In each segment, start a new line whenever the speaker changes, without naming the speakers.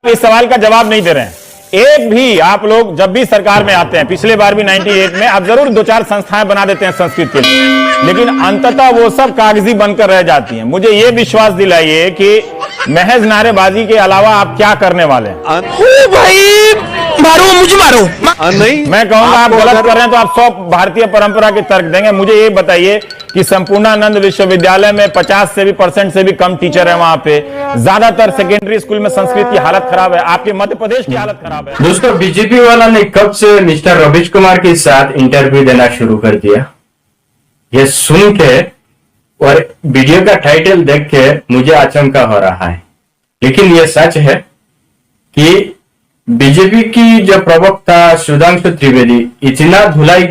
इस सवाल का जवाब नहीं दे रहे हैं। एक भी आप लोग जब भी सरकार में आते हैं, पिछले बार भी 98 में, आप जरूर 2-4 संस्थाएं बना देते हैं संस्कृत के लिए, लेकिन अंततः वो सब कागजी बनकर रह जाती हैं। मुझे ये विश्वास दिलाइए कि महज नारेबाजी के अलावा आप क्या करने वाले हैं?
भाई मारो, मुझे मारो।
नहीं, मैं कहूंगा आप गलत कर रहे हैं तो आप 100 भारतीय परंपरा के तर्क देंगे। मुझे ये बताइए कि संपूर्णानंद विश्वविद्यालय में 50% से भी कम टीचर है, वहां पे ज्यादातर सेकेंडरी स्कूल में संस्कृत की हालत खराब है। आपके मध्य प्रदेश की हालत खराब है।
दोस्तों, बीजेपी वाला ने कब से मिस्टर रवीश कुमार के साथ इंटरव्यू देना शुरू कर दिया, ये सुन के और वीडियो का टाइटल देख के मुझे आचंका हो रहा है। लेकिन यह सच है कि बीजेपी की जो प्रवक्ता सुधांशु त्रिवेदी इतना धुलाई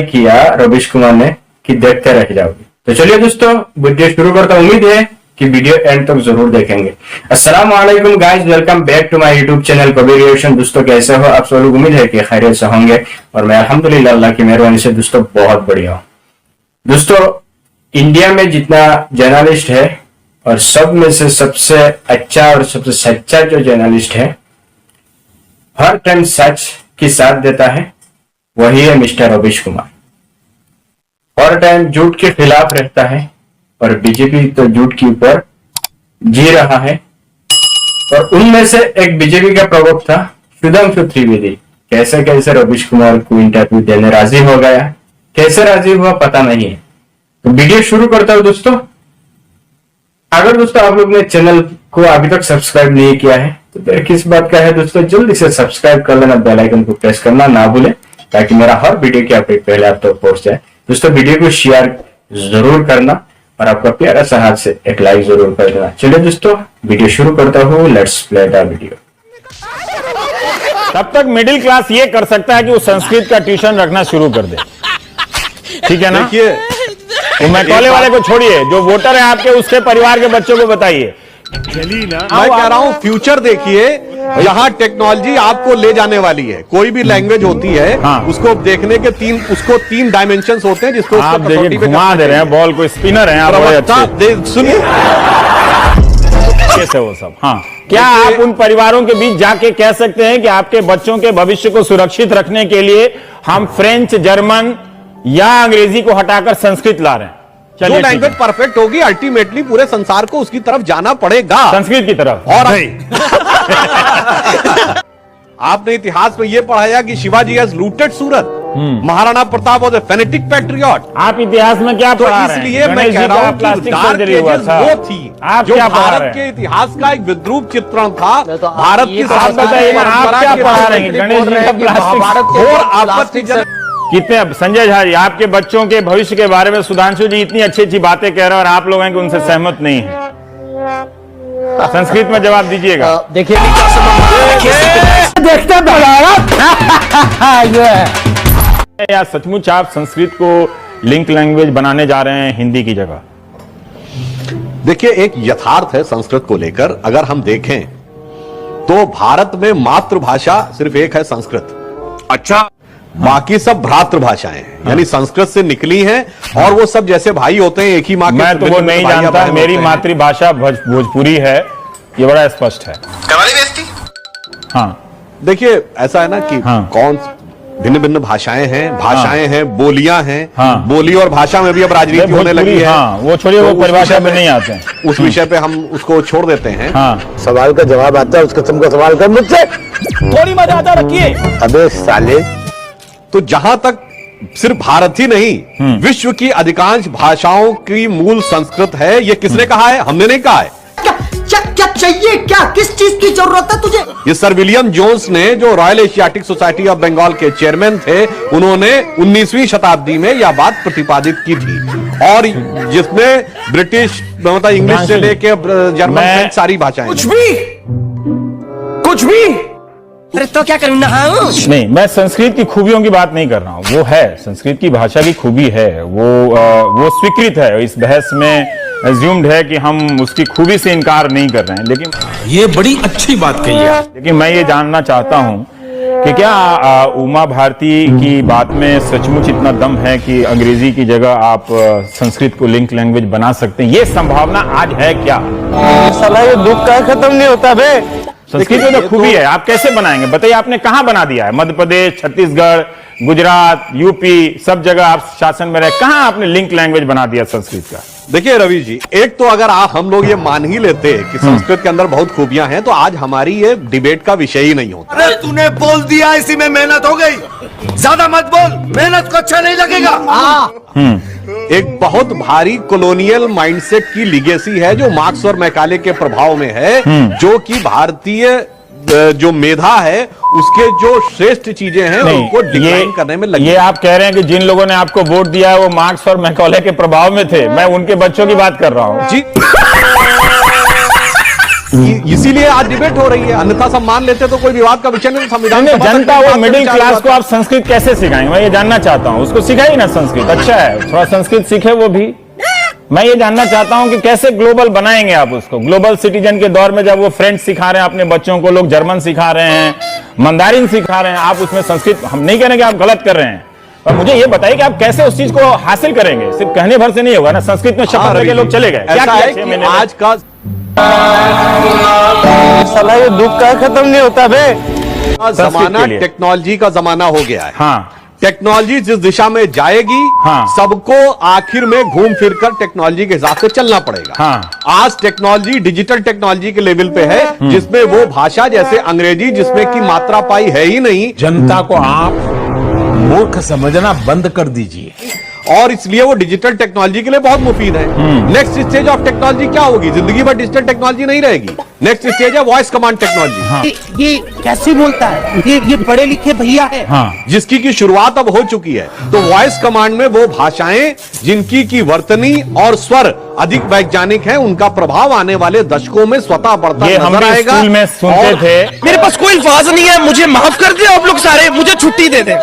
किया रवीश कुमार ने कि देखते रह जाओगे। तो चलिए दोस्तों, वीडियो शुरू करता हूं। उम्मीद है कि वीडियो एंड तक जरूर देखेंगे। अस्सलाम वालेकुम guys, welcome back to my YouTube channel Kabir reaction. दोस्तों कैसे हो आप सब लोग? उम्मीद है कि खैरियत से होंगे और मैं अल्हम्दुलिल्लाह अल्लाह की मेहरबानी से दोस्तों बहुत बढ़िया हूं। दोस्तों, इंडिया में जितना जर्नलिस्ट है और सब में से सबसे अच्छा और सबसे सच्चा जो जर्नलिस्ट है, हर टाइम सच की साथ देता है, वही है मिस्टर रवीश कुमार। हर टाइम झूठ के खिलाफ रहता है और बीजेपी तो झूठ के ऊपर जी रहा है। और उनमें से एक बीजेपी का प्रवक्ता सुधांशु त्रिवेदी कैसे कैसे रवीश कुमार को इंटरव्यू देने राजी हो गया, कैसे राजी हुआ पता नहीं है। तो वीडियो शुरू करता हूं दोस्तों। अगर दोस्तों आप लोग ने चैनल को अभी तक सब्सक्राइब नहीं किया है तो फिर किस बात का है दोस्तों, जल्दी से सब्सक्राइब कर लेना, बेल आइकन को प्रेस करना ना भूलें ताकि मेरा हर वीडियो की अपडेट पहले आप तक पहुंच जाए। दोस्तों, वीडियो को शेयर जरूर करना और आपका प्यारा सा हाथ से एक लाइक जरूर कर देना। चलिए दोस्तों, वीडियो शुरू करता हूँ। Let's play the video.
तब तक मिडिल क्लास ये कर सकता है कि वो संस्कृत का ट्यूशन रखना शुरू कर दे, ठीक है ना? तो मैकॉले वाले को छोड़िए, जो वोटर है आपके उसके परिवार के बच्चों को बताइए।
मैं कह रहा हूं फ्यूचर देखिए, यहाँ टेक्नोलॉजी आपको ले जाने वाली है। कोई भी लैंग्वेज होती है,
हाँ।
उसको देखने के तीन डायमेंशंस होते हैं जिसको
आप देखिए घुमा दे रहे हैं बॉल को, स्पिनर हैं आप बड़े अच्छे।
सुनिए
कैसे वो सब, हाँ, क्या आप उन परिवारों के बीच जाके कह सकते हैं कि आपके बच्चों के भविष्य को सुरक्षित रखने के लिए हम फ्रेंच, जर्मन या अंग्रेजी को हटाकर संस्कृत ला रहे हैं?
जो लैंग्वेज परफेक्ट होगी अल्टीमेटली पूरे संसार को उसकी तरफ जाना पड़ेगा,
संस्कृत की तरफ।
और आपने इतिहास में यह पढ़ाया कि Shivaji has looted Surat, Maharana Pratap was a phonetic patriot.
आप इतिहास में क्या पढ़ा रहे हैं?
इसलिए मैं कह रहा हूं कि डार्क एजेस वो थी
आप
जो
क्या
भारत के इतिहास का एक विद्रूप चित्रण था। भारत की
आप क्या पढ़ा रहे हैं? गणेश जी का प्लास्टिक
और आपत्तिजनक
कितने? संजय झा जी, आपके बच्चों के भविष्य के बारे में सुधांशु जी इतनी अच्छी अच्छी बातें कह रहे हैं और आप लोग हैं कि उनसे सहमत नहीं है। संस्कृत में जवाब दीजिएगा।
देखिए देखते
या सचमुच आप संस्कृत को लिंक लैंग्वेज बनाने जा रहे हैं हिंदी की जगह?
देखिए, एक यथार्थ है संस्कृत को लेकर। अगर हम देखें तो भारत में मातृभाषा सिर्फ एक है, संस्कृत। अच्छा, बाकी सब भ्रातृ भाषाएं हैं, यानी संस्कृत से निकली हैं और वो सब जैसे भाई होते हैं, एक ही माँ के।
मैं तो वो नहीं जानता, मेरी मातृभाषा भोजपुरी है, ये बड़ा स्पष्ट है। हाँ,
देखिए ऐसा है ना कि
हाँ।
कौन भिन्न भिन्न भाषाएं हैं, बोलियां हैं।
हाँ।
बोली और भाषा में भी अब राजनीति होने लगी है।
हाँ, वो छोड़िए, वो परिभाषा में नहीं आते हैं।
उस विषय पे हम उसको छोड़ देते हैं।
हाँ,
सवाल का जवाब आता है, उसका तुमको सवाल कर मुझसे।
थोड़ी मर्यादा रखिए।
अबे साले,
तो जहां तक सिर्फ भारत ही नहीं, विश्व की अधिकांश भाषाओं की मूल संस्कृत है। ये किसने कहा है? हमने नहीं कहा है।
क्या चाहिए? क्या किस चीज की जरूरत है तुझे?
ये सर विलियम जोन्स ने, जो royal Asiatic society of Bengal के चेयरमैन थे, उन्होंने 19वीं शताब्दी में यह बात प्रतिपादित की थी। और जिसमें ब्रिटिश मतलब इंग्लिश से लेके जर्मन सारी भाषाएं,
कुछ भी। अरे तो क्या करूं, नहाऊं?
नहीं, मैं संस्कृत की खूबियों की बात नहीं कर रहा हूँ। वो है, संस्कृत की भाषा की खूबी है, वो स्वीकृत है। इस बहस में एज्यूम्ड है कि हम उसकी खूबी से इनकार नहीं कर रहे हैं, लेकिन
ये बड़ी अच्छी बात कही है।
लेकिन मैं ये जानना चाहता हूँ कि क्या उमा भारती की बात में सचमुच इतना दम है कि अंग्रेजी की जगह आप संस्कृत को लिंक लैंग्वेज बना सकते हैं? ये संभावना आज है क्या?
साला ये दुख का खत्म नहीं होता बे।
संस्कृत में तो खूबी है, आप कैसे बनाएंगे बताइए? आपने कहां बना दिया है? मध्य प्रदेश, छत्तीसगढ़, गुजरात, यूपी, सब जगह आप शासन में रहे, कहां आपने लिंक लैंग्वेज बना दिया संस्कृत का?
देखिए रवि जी, एक तो अगर हम लोग ये मान ही लेते कि संस्कृत के अंदर बहुत खूबियां हैं तो आज हमारी ये डिबेट का विषय ही नहीं होता।
अरे तूने बोल दिया, इसी में मेहनत हो गई। ज्यादा मत बोल, मेहनत को अच्छा नहीं लगेगा।
एक बहुत भारी कॉलोनियल माइंडसेट की लीगेसी है जो मार्क्स और मैकाले के प्रभाव में है, जो कि भारतीय जो मेधा है उसके जो श्रेष्ठ चीजें हैं उनको डिक्लाइन करने में लगी।
ये आप कह रहे हैं कि जिन लोगों ने आपको वोट दिया है वो मार्क्स और मैकॉले के प्रभाव में थे। मैं उनके बच्चों की बात कर रहा हूं
जी। इसीलिए आज डिबेट हो रही है, अन्यथा सब मान लेते तो कोई विवाद का विषय नहीं। संविधान
जनता, वो मिडिल क्लास को आप संस्कृत कैसे सिखाएंगे? मैं ये जानना चाहता हूं। उसको सिखाइए ना संस्कृत, अच्छा है थोड़ा संस्कृत सीखे वो भी। मैं ये जानना चाहता हूं कि कैसे ग्लोबल बनाएंगे आप उसको। ग्लोबल सिटीजन के दौर में जब वो फ्रेंच सिखा रहे हैं अपने बच्चों को, लोग जर्मन सिखा रहे हैं, मंदारिन सिखा रहे हैं, आप उसमें संस्कृत, हम नहीं कह रहे कि आप गलत कर रहे हैं, पर मुझे ये बताइए कि आप कैसे उस चीज को हासिल करेंगे? सिर्फ कहने भर से नहीं होगा ना। संस्कृत में शपथ लेके लोग चले गए, क्या किया 6 महीने?
आज का
साला ये दुख का खत्म नहीं होता बे।
जमाना टेक्नोलॉजी का जमाना हो गया है।
हाँ,
टेक्नोलॉजी जिस दिशा में जाएगी,
हाँ,
सबको आखिर में घूम फिर कर टेक्नोलॉजी के हिसाब से चलना पड़ेगा।
हाँ,
आज टेक्नोलॉजी डिजिटल टेक्नोलॉजी के लेवल पे है, जिसमें वो भाषा जैसे अंग्रेजी जिसमें की मात्रा पाई है ही नहीं।
जनता को आप मूर्ख समझना बंद कर दीजिए,
और इसलिए वो डिजिटल टेक्नोलॉजी के लिए बहुत मुफीद है। नेक्स्ट स्टेज ऑफ टेक्नोलॉजी क्या होगी? जिंदगी भर डिजिटल टेक्नोलॉजी नहीं रहेगी। नेक्स्ट स्टेज है वॉइस कमांड टेक्नोलॉजी।
ये कैसे बोलता है? ये पढ़े लिखे भैया है।
हाँ,
जिसकी की शुरुआत अब हो चुकी है। तो वॉइस कमांड में वो भाषाएं जिनकी की वर्तनी और स्वर अधिक वैज्ञानिक हैं, उनका प्रभाव आने वाले दशकों में स्वतः बढ़ता
ये हम
नजर
भी
आएगा।
स्कूल में सुनते थे।
मेरे पास कोई अल्फाज नहीं है, मुझे माफ कर दे आप लोग सारे, मुझे छुट्टी दे दे,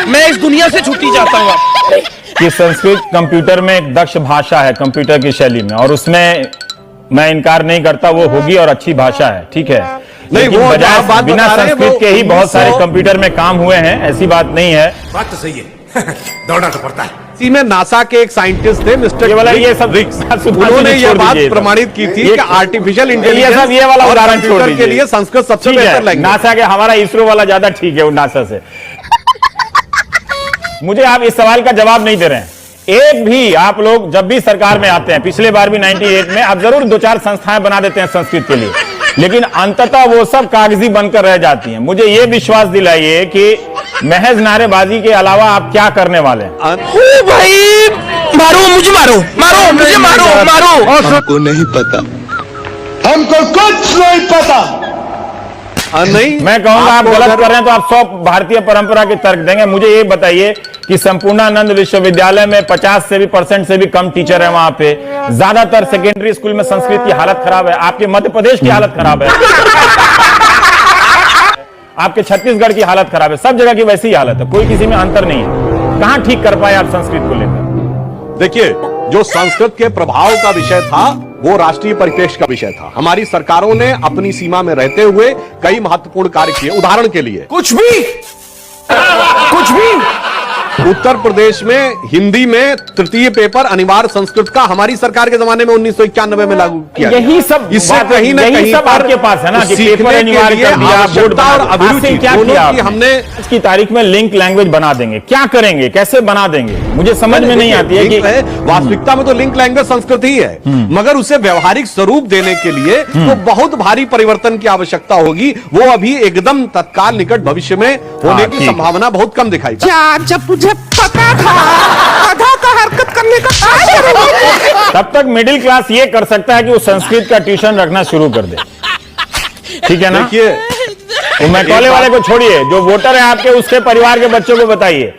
मैं इस दुनिया से छुट्टी चाहता हूँ।
कि संस्कृत कंप्यूटर में एक दक्ष भाषा है, कंप्यूटर की शैली में, और उसमें मैं इनकार नहीं करता, वो होगी और अच्छी भाषा है, ठीक है।
नहीं,
लेकिन
वो
बजाय
आप बात
बिना
बता रहे हैं,
संस्कृत
वो
के ही बहुत सारे
1900
कंप्यूटर में काम हुए हैं, ऐसी बात नहीं है।
बात तो सही है। दौड़ना तो पड़ता है।
इसी में नासा के एक साइंटिस्ट थे मिस्टर
ये वाला ये सब
उन्होंने ये बात प्रमाणित की थी कि आर्टिफिशियल इंटेलिजेंस
ये वाला उदाहरण छोड़
के
दीजिए।
लिए संस्कृत सबसे
ठीक है,
बेहतर लैंग्वेज।
नासा के, हमारा इसरो वाला ज्यादा ठीक है वो नासा से। मुझे आप इस सवाल का जवाब नहीं दे रहे हैं। एक भी आप लोग जब भी सरकार में आते हैं, पिछले बार भी 98 में, आप जरूर 2-4 संस्थाएं बना देते हैं संस्कृत के लिए, लेकिन अंततः वो सब कागजी बनकर रह जाती हैं। मुझे ये विश्वास दिलाइए कि महज नारेबाजी के अलावा आप क्या करने वाले हैं?
ओ भाई, मारो मुझे, मारो मारो मुझे, मारो मारो।
हमको नहीं पता, हमको कुछ नहीं पता।
नहीं,
मैं कहूंगा आप गलत कर रहे हैं तो आप 100 भारतीय परंपरा के तर्क देंगे। मुझे ये बताइए कि संपूर्णानंद विश्वविद्यालय में 50 से भी % से भी कम टीचर है वहां पे। ज्यादातर सेकेंडरी स्कूल में संस्कृत की हालत खराब है। आपके मध्य प्रदेश की हालत खराब है, आपके छत्तीसगढ़ की हालत खराब है, सब जगह की वैसी ही हालत है, कोई किसी में अंतर नहीं है। कहां ठीक कर पाए आप संस्कृत को लेकर?
देखिए, जो संस्कृत के प्रभाव का विषय था वो राष्ट्रीय परिप्रेक्ष्य का विषय था। हमारी सरकारों ने अपनी सीमा में रहते हुए कई महत्वपूर्ण कार्य किए। उदाहरण के लिए
कुछ भी
उत्तर प्रदेश में हिंदी में तृतीय पेपर अनिवार्य संस्कृत का हमारी सरकार के जमाने में 1991 में लागू किया गया।
यही सब
इससे
बात-
कहीं ना
यही
कहीं
सब
पर
आपके पास है ना कि
सीखने
पेपर
के
अनिवार्य
लिए
कर दिया, बोर्ड
आवश्यकता और
बना दिया।
अभिरुचि
हासिल क्या
दोनों
किया
की
आपने?
हमने
आज की तारीख में लिंक लैंग्वेज बना देंगे, क्या करेंगे, कैसे बना देंगे? मुझे समझ में नहीं आती है कि
वास्तविकता में तो लिंक लैंग्वेज संस्कृत ही है, मगर उसे व्यवहारिक स्वरूप देने के लिए तो बहुत भारी परिवर्तन की आवश्यकता होगी। वो अभी एकदम तत्काल निकट भविष्य में होने
हाँ,
की
ठीक है।
संभावना बहुत कम दिखाई पड़ती है।
जब मुझे पता था आधा का हरकत करने का
तब तक मिडिल क्लास ये कर सकता है कि वो संस्कृत का ट्यूशन रखना शुरू कर दे, ठीक है ना?
देखिए,
तो मैकॉले वाले को छोड़िए, जो वोटर है आपके, उसके परिवार के बच्चों को बताइए।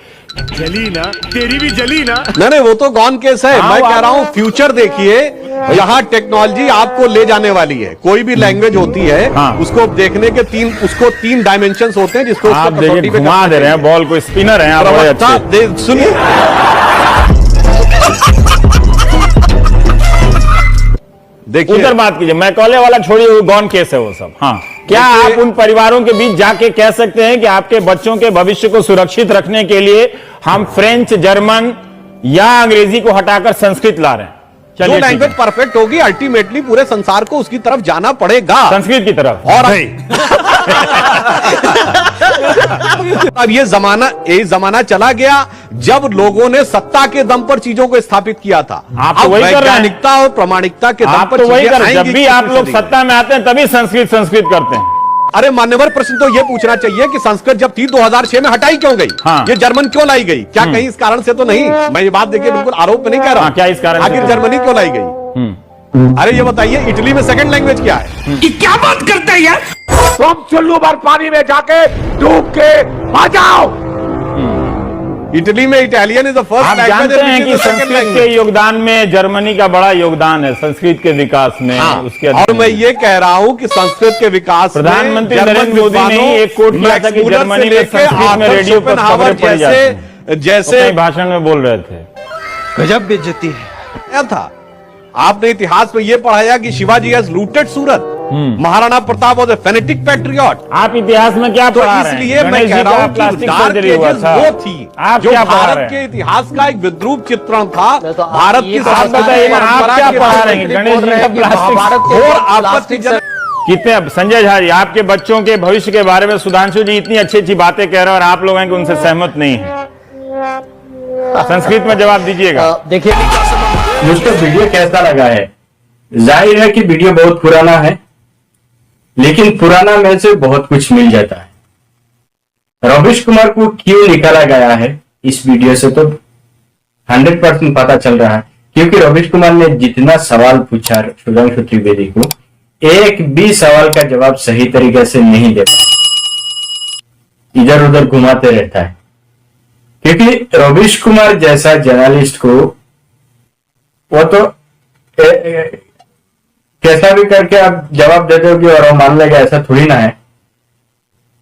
नहीं, वो तो गॉन केस है।
हाँ,
मैं
वो
कह रहा हूं फ्यूचर देखिए, यहाँ टेक्नोलॉजी आपको ले जाने वाली है। कोई भी लैंग्वेज होती है,
हाँ।
उसको देखने के तीन डायमेंशंस होते हैं जिसको
आप
उसको
देखिए
कसौटी पे
घुमा
करना
दे रहे हैं
चाहिए।
बॉल को, स्पिनर हैं आप बड़े
प्रवक्ता
अच्छे।
सुनिए, देखिए
उधर बात कीजिए, मैकॉले वाला छोड़िए, वो गॉन केस है वो सब। हाँ, क्या
देखिए-
आप उन परिवारों के बीच जाके कह सकते हैं कि आपके बच्चों के भविष्य को सुरक्षित रखने के लिए हम फ्रेंच, जर्मन या अंग्रेजी को हटाकर संस्कृत ला रहे हैं? चलिए,
जो
ठीक
लैंग्वेज
है।
परफेक्ट होगी अल्टीमेटली पूरे संसार को उसकी तरफ जाना पड़ेगा,
संस्कृत की तरफ।
और अब ये जमाना चला गया जब लोगों ने सत्ता के दम पर चीजों को स्थापित किया था।
आप तो
अब
वही कर रहे हैं।
वैज्ञानिकता और प्रामाणिकता के दम
आप
पर
तो वही
चीजें
कर, जब
आएंगी
भी
किस
आप लोग
तरीके से?
सत्ता में आते हैं तभी संस्कृत करते हैं।
अरे मान्यवर, प्रश्न तो ये पूछना चाहिए कि संस्कृत जब थी 2006 में हटाई क्यों गई?
हाँ।
ये जर्मन क्यों लाई गई? क्या कहीं इस कारण से तो नहीं? मैं ये बात देखिए बिल्कुल आरोप नहीं कह रहा
हाँ,
हूं।
क्या इस कारण से?
आखिर जर्मनी क्यों लाई गई? अरे ये बताइए, इटली में सेकंड लैंग्वेज क्या है?
ये क्या बात करते हैं यार?
तुम चुल्लू भर पानी में जाके डूब के आ जाओ।
इटली में इटालियन इज द फर्स्ट
आप जानते हैं कि संस्कृत के योगदान में जर्मनी का बड़ा योगदान है, संस्कृत के विकास में। उसके
और मैं ये कह रहा हूं कि संस्कृत के विकास में
प्रधानमंत्री
जर्मन
नरेंद्र मोदी ने ही एक कोट किया था कि
मैक्स
जर्मनी
से
में
लेके
संस्कृत में
आर्थर
रेडियो पर
शोपेनहावर
खबरें पढ़ी जाती हैं।
जैसे
अपने भाषण में बोल रहे थे।
गजब बेइज्जती है।
क्या था? आपने इतिहास में यह पढ़ाया कि Shivaji has looted Surat, Maharana Pratap was a phonetic patriot.
आप इतिहास में क्या
तो
पढ़ा रहे हैं?
इसलिए मैं
गणेश
कह
जी
रहा
का
हूं कि
प्लास्टिक
डार्क
सर्जरी हुआ
एजेस
था।
वो थी
आप
जो
क्या पढ़ा रहे
भारत
हैं?
के इतिहास का एक विद्रूप चित्रण था। भारत की
आप बताइए ना, आप क्या पढ़ा रहे हैं? गणेश जी का प्लास्टिक
और आपत्तिजनक
कितने? अब संजय झा जी, आपके बच्चों के भविष्य के बारे में सुधांशु जी इतनी अच्छी अच्छी बातें कह रहे हैं और आप लोग हैं कि उनसे सहमत नहीं है। संस्कृत में जवाब दीजिएगा।
देखिए मुझको वीडियो कैसा लगा है? जाहिर है कि वीडियो बहुत पुराना है, लेकिन पुराना में से बहुत कुछ मिल जाता है। रवीश कुमार को क्यों निकाला गया है इस वीडियो से तो 100% पता चल रहा है, क्योंकि रवीश कुमार ने जितना सवाल पूछा सुधांशु त्रिवेदी को, एक भी सवाल का जवाब सही तरीके से नहीं दे पाया, इधर उधर घुमाते रहता है। क्योंकि रवीश कुमार जैसा जर्नलिस्ट को वो तो कैसा भी करके आप जवाब दे दोगे और वो मान लेगा, ऐसा थोड़ी ना है।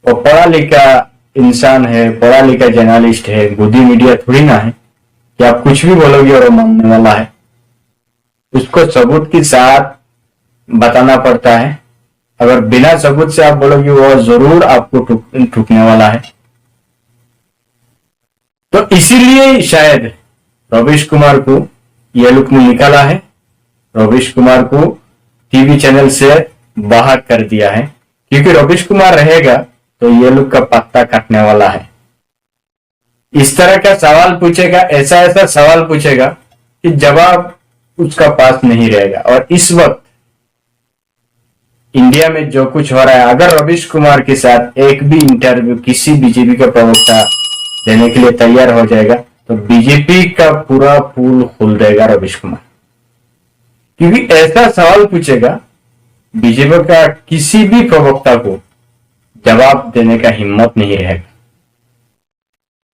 वो पढ़ा लिखा इंसान है, पढ़ा लिखा जर्नलिस्ट है, बुद्धि मीडिया थोड़ी ना है कि आप कुछ भी बोलोगे और वो मानने वाला है। उसको सबूत के साथ बताना पड़ता है। अगर बिना सबूत से आप बोलोगे वो जरूर आपको ठुकने वाला है। तो इसीलिए शायद रवीश कुमार को ये लोग ने निकाला है, रवीश कुमार को टीवी चैनल से बाहर कर दिया है, क्योंकि रवीश कुमार रहेगा तो ये लोग का पत्ता काटने वाला है। इस तरह का सवाल पूछेगा, ऐसा ऐसा सवाल पूछेगा कि जवाब उसका पास नहीं रहेगा। और इस वक्त इंडिया में जो कुछ हो रहा है, अगर रवीश कुमार के साथ एक भी इंटरव्यू किसी बीजेपी का प्रवक्ता देने के लिए तैयार हो जाएगा तो बीजेपी का पूरा फूल खोल देगा रवीश कुमार, क्योंकि ऐसा सवाल पूछेगा बीजेपी का किसी भी प्रवक्ता को जवाब देने का हिम्मत नहीं रहेगा।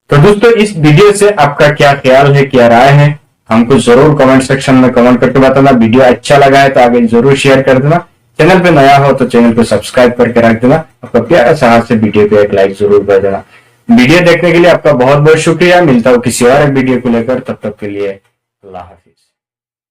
तो दोस्तों, इस वीडियो से आपका क्या ख्याल है, क्या राय है, हमको जरूर कमेंट सेक्शन में कमेंट करके बताना। वीडियो अच्छा लगा है तो आगे जरूर शेयर कर देना। चैनल पे नया हो तो चैनल को सब्सक्राइब करके रख देना। आपका प्यारा सा हाथ से वीडियो पे एक लाइक जरूर कर देना। वीडियो देखने के लिए आपका बहुत बहुत शुक्रिया। मिलता हूं किसी और एक वीडियो को लेकर, तब तक के लिए अल्लाह हाफिज।